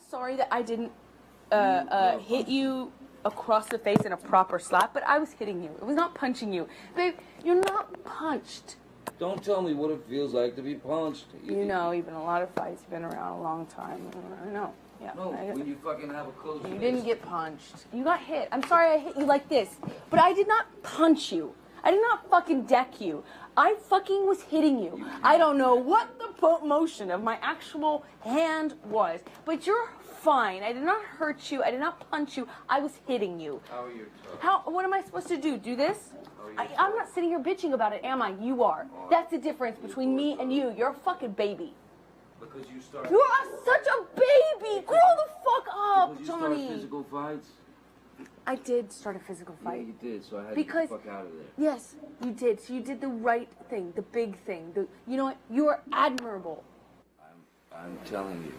sorry that I didn't hit you across the face in a proper slap, but I was hitting you. It was not punching you. Babe, you're not punched. Don't tell me what it feels like to be punched. You know, you've been in a lot of fights. You've been around a long time. I know. Yeah. No, when you fucking have a close You fist. didn't get punched. You got hit. I'm sorry I hit you like this, but I did not punch you. I did not fucking deck you. I fucking was hitting you. I don't know what the motion of my actual hand was, but you're fine. I did not hurt you. I did not punch you. I was hitting you. How are you? What am I supposed to do? Do this? I'm not sitting here bitching about it, am I? You are. That's the difference between me and you. You're a fucking baby. Because you started. You are such a baby. Grow the fuck up, Because you Johnny. started physical fights. I did start a physical fight. Yeah, you did. So I had Because- to get the fuck out of there. Yes, you did. So you did the right thing, the big thing. You know what? You are admirable. I'm telling you,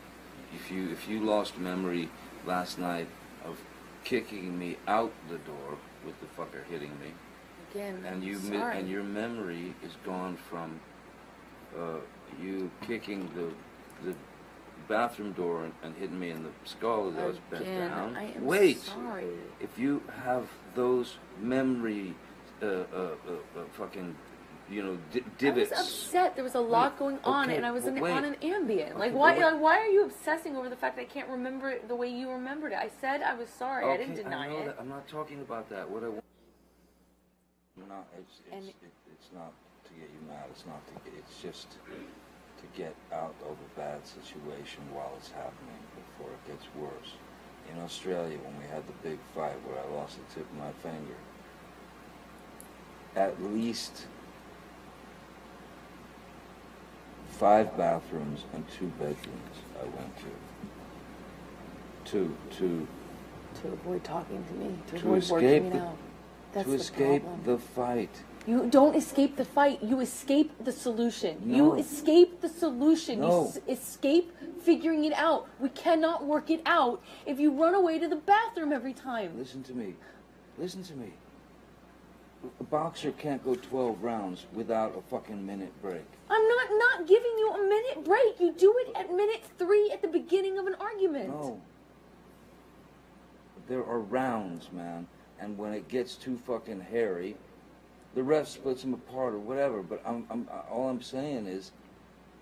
if you lost memory last night of kicking me out the door with the fucker hitting me, Again, and sorry. and your memory is gone from you kicking the bathroom door and hitting me in the skull as I was bent Again, down. I am Wait, sorry. if you have those memory fucking divots. I was upset. There was a lot going on, okay, and I was but wait. on an Ambien. Like, Okay, why? but wait. Like, why are you obsessing over the fact that I can't remember it the way you remembered it? I said I was sorry. I didn't deny know it. that. I'm not talking about that. What I want. No, it's not to get you mad. It's not to get. It's just to get out of a bad situation while it's happening before it gets worse. In Australia, when we had the big fight where I lost the tip of my finger, at least 5 bathrooms and 2 bedrooms I went to. To avoid talking to me. To To avoid escape working the- it out. That's to the escape problem. the fight. You don't escape the fight. You escape the solution. No. You escape the solution. No. You escape figuring it out. We cannot work it out if you run away to the bathroom every time. Listen to me. Listen to me. A boxer can't go 12 rounds without a fucking minute break. I'm not giving you a minute break. You do it at minute 3 at the beginning of an argument. No. There are rounds, man. And when it gets too fucking hairy, the ref splits them apart or whatever. But all I'm saying is,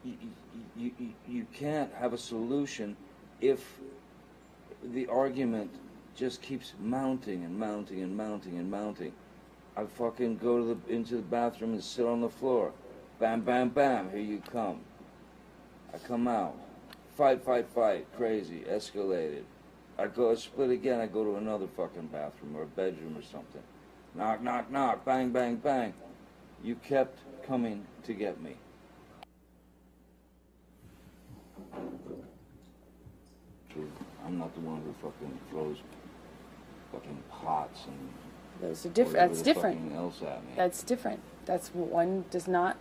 you can't have a solution if the argument just keeps mounting and mounting and mounting and mounting. I fucking go into the bathroom and sit on the floor. Bam, bam, bam, here you come. I come out. Fight, crazy, escalated. I go split again, I go to another fucking bathroom or a bedroom or something. Knock, knock, knock, bang, bang, bang. You kept coming to get me. I'm not the one who fucking throws fucking pots and Those are different. whatever That's the different. fucking else at me. That's different. That's one does not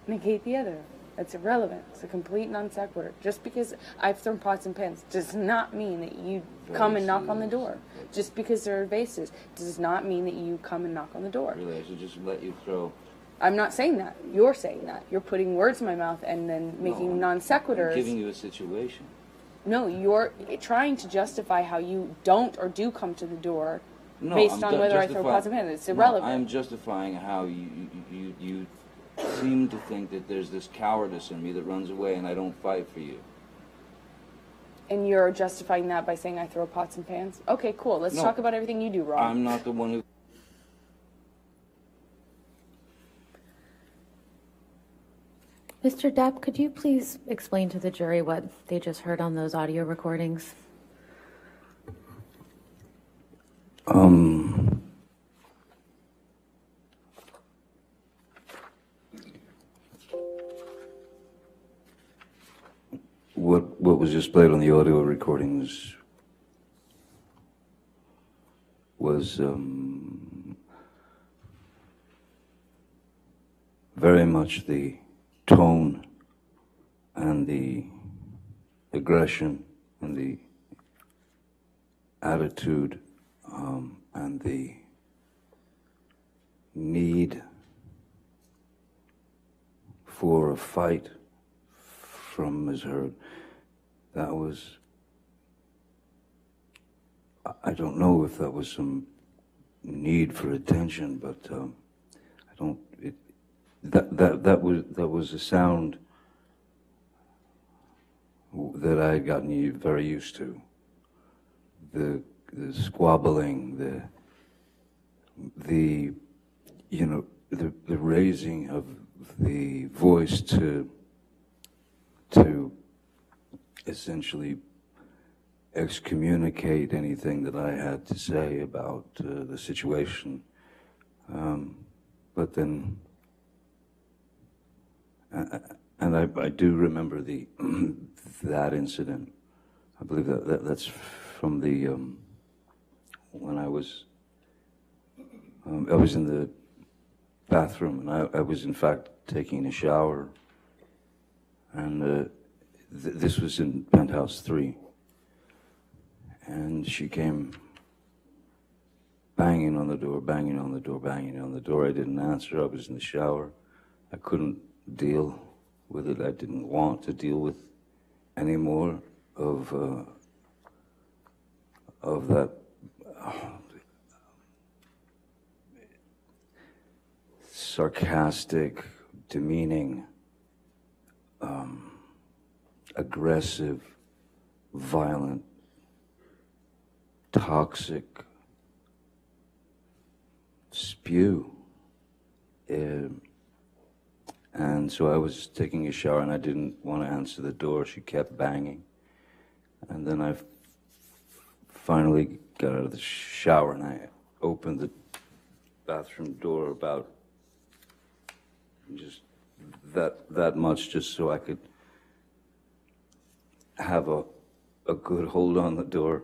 negate the other. That's irrelevant. It's a complete non sequitur. Just because I've thrown pots and pans does not mean that you come and knock on the door. Just because there are vases does not mean that you come and knock on the door. Really, I should just let you throw. I'm not saying that. You're saying that. You're putting words in my mouth and then making non sequiturs. I'm giving you a situation. No, you're trying to justify how you don't or do come to the door No, based I'm on whether I throw justifying- pots and pans. It's irrelevant. No, I'm justifying how you seem to think that there's this cowardice in me that runs away and I don't fight for you. And you're justifying that by saying I throw pots and pans? Okay, cool. Let's No, talk about everything you do wrong. I'm not the one who... Mr. Depp, could you please explain to the jury what they just heard on those audio recordings? What was just played on the audio recordings was very much the tone and the aggression and the attitude and the need for a fight from Ms. Heard. That was I don't know if that was some need for attention, but I don't. That was a sound that I had gotten very used to. The squabbling, the raising of the voice to essentially excommunicate anything that I had to say about the situation. But then, and I do remember that incident. I believe that's from the when I was in the bathroom, and I was in fact taking a shower, and this was in Penthouse 3, and she came banging on the door, banging on the door, banging on the door. I didn't answer. I was in the shower. I couldn't deal with it. I didn't want to deal with any more of that sarcastic, demeaning, aggressive, violent, toxic spew. And so I was taking a shower and I didn't want to answer the door. She kept banging. And then I finally got out of the shower and I opened the bathroom door about just that much, just so I could have a good hold on the door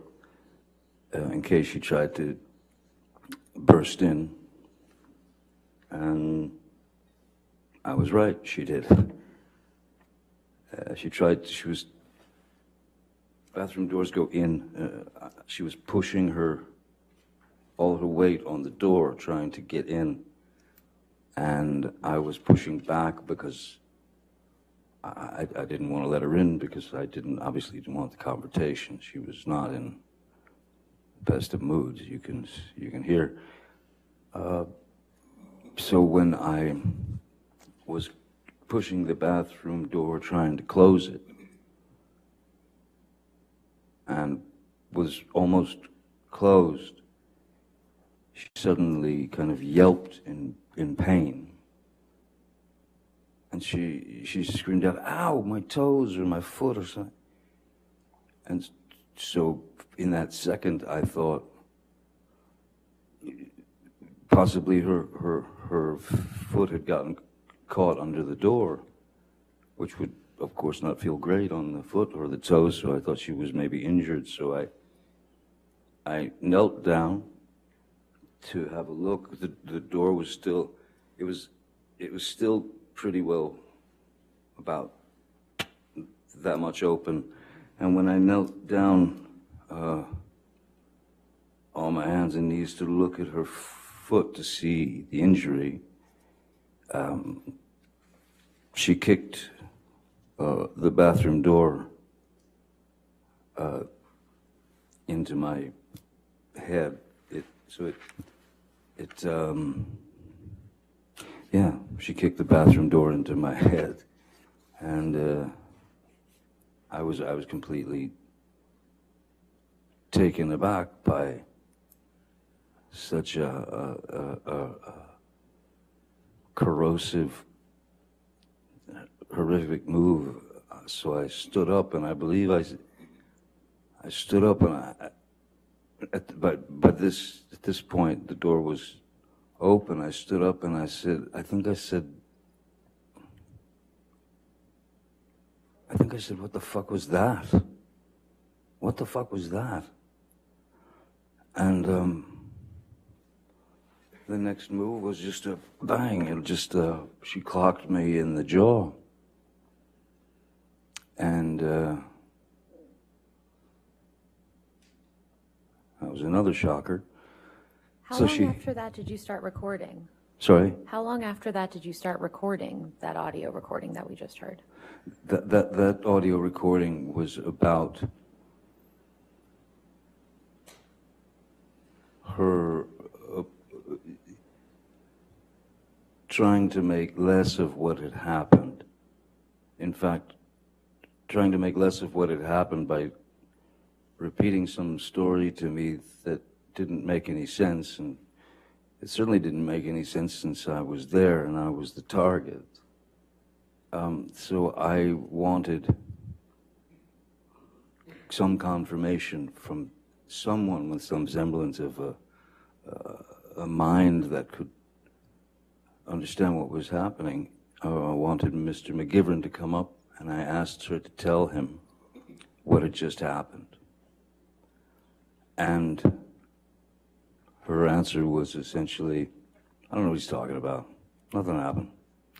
in case she tried to burst in. And I was right, she did. Bathroom doors go in. She was pushing all her weight on the door, trying to get in. And I was pushing back because I didn't want to let her in, because I obviously didn't want the confrontation. She was not in the best of moods, you can hear. So when I was pushing the bathroom door, trying to close it, and was almost closed, she suddenly kind of yelped in pain. And she screamed out, "Ow, my toes or my foot or something." And so in that second, I thought possibly her foot had gotten caught under the door, which would, of course, not feel great on the foot or the toes, so I thought she was maybe injured. So I knelt down to have a look. The door was still, it was still pretty well about that much open. And when I knelt down on my hands and knees to look at her foot to see the injury, she kicked the bathroom door into my head. She kicked the bathroom door into my head, and I was completely taken aback by such a corrosive, horrific move. So I stood up, and I believe I stood up, and at this point the door was open. I stood up and I said, I think I said, "What the fuck was that? What the fuck was that?" And the next move was just a bang. It just she clocked me in the jaw, and that was another shocker. How long after that did you start recording? Sorry? How long after that did you start recording that audio recording that we just heard? That audio recording was about her trying to make less of what had happened. In fact, trying to make less of what had happened by repeating some story to me that didn't make any sense, and it certainly didn't make any sense since I was there and I was the target. So I wanted some confirmation from someone with some semblance of a mind that could understand what was happening. I wanted Mr. McGivern to come up, and I asked her to tell him what had just happened. And her answer was essentially, I don't know what he's talking about. Nothing happened.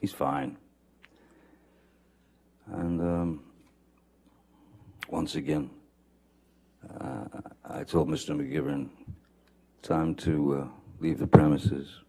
He's fine. And once again, I told Mr. McGivern, time to leave the premises.